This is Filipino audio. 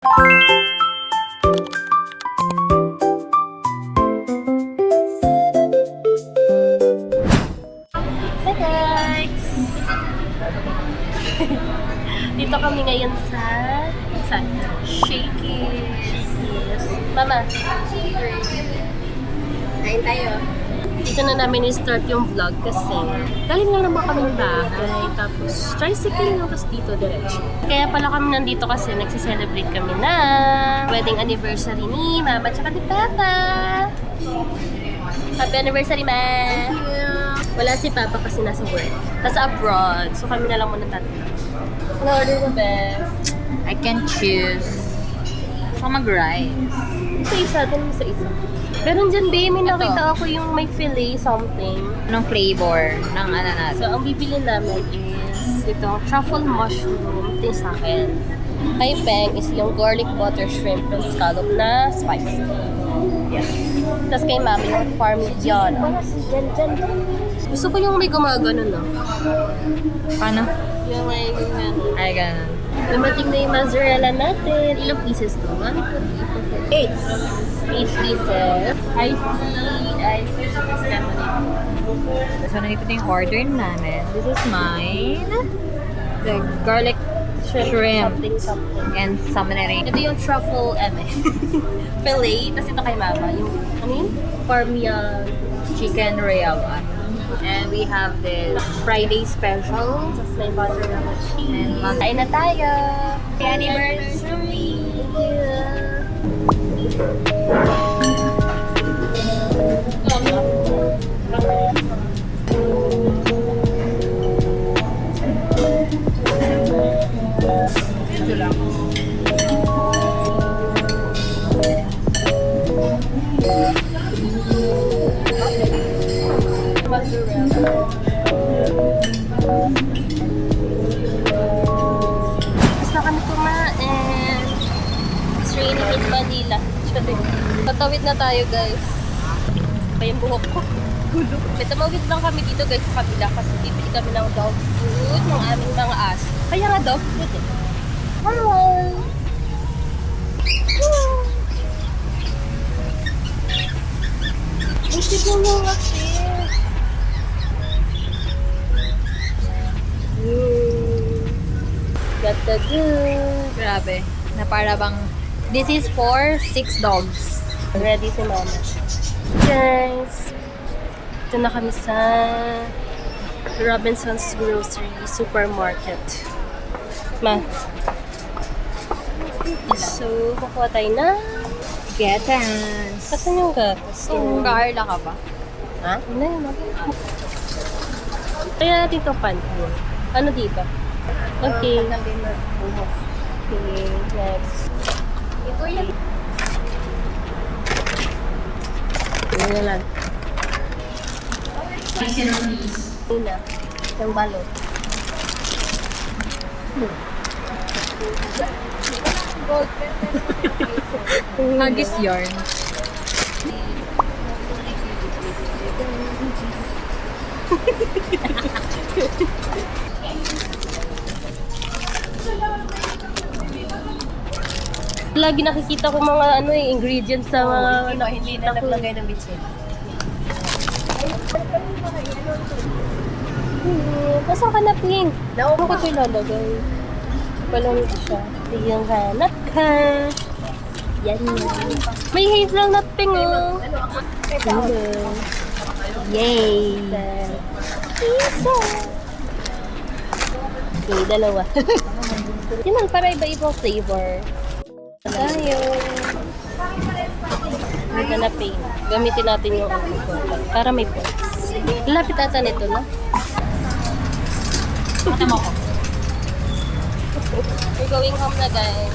Hi guys! Dito kami ngayon sa Shakey's. Yes. Mama, Kain tayo. dito na namin i-start yung vlog kasi galing lang naman kami ng bahay. Tapos tricycle lang, tapos dito diretso. Kaya pala kami nandito kasi nagsiselebrate kami na wedding anniversary ni Mama tsaka ni Papa. Happy anniversary, Ma! Wala si Papa kasi nasa work. Nasa abroad. So kami na lang muna tatlo. Ano order mo, Beth? I can choose. Gusto ko mag-rice. Isa, dun sa isa. Pero dyan, babe, may nakita ako yung may filet something. Anong flavor ng ano natin? So, ang bibili namin is itong truffle mushroom. Ito yung sa akin. Kay Peng is yung garlic butter shrimp and scallop na spicy. Yes. Tapos kay Mami yung parmigiana. Dyan. Gusto ko yung may gumagano, no? Paano? Yung may gumagano. Ay, ganun. Dumating na yung mozzarella natin. Ilang pieces to? 1, 2, 3, 4, 5, 8. 8 pieces. Iced tea, lemonade. So, nandito na yung order namin. This is mine. The garlic shrimp Something. and salmonere. Ito yung truffle, filet. Tapos ito kay Mama. Yung, ano yun? Parmesan. Chicken rayawan. And we have this Friday special. Tapos may mozzarella cheese. And Kain na tayo! Happy anniversary! Ito lang. Tapos na kami kumain. It's raining in Manila. Tatawid na tayo, guys. Pa yung buhok ko. Gulo. May tumawid lang kami dito, guys, sa kabila kasi bibili kami ng dog food ng aming mga aso. Kaya nga dog food eh. Hello! Ang sigaw mo kasi. Got the good. Grabe. Na para bang, this is for 6 dogs. Ready si Mama. Guys, ito na kami sa Robinson's Grocery Supermarket. Ma. So, kukuha tayo na. Gatas. Saan yung gatas? Carla ka ba? Ha? Ano yun? Kaya natin ito pan. Ano dito? Okay. Okay, next. Ito yan. Ano na lang. Una. Isang balot. Haggis yarn. Lagi nakikita ko mga ingredients sa mga Hindi na naglagay ng bitsin. Nasaan ka na, Ping? Ano ko ito ilalagay? Walang siya. Tingnan hanap ka. Yan yan. May hazelnut, Ping, oh. Yay! Isa! Okay, dalawa. Yan para iba-ibang flavor. Tayo. Ito na, Ping. Gamitin natin yung para may points. Lapit ata nito, no? Mata mo ko. We're going home na, guys.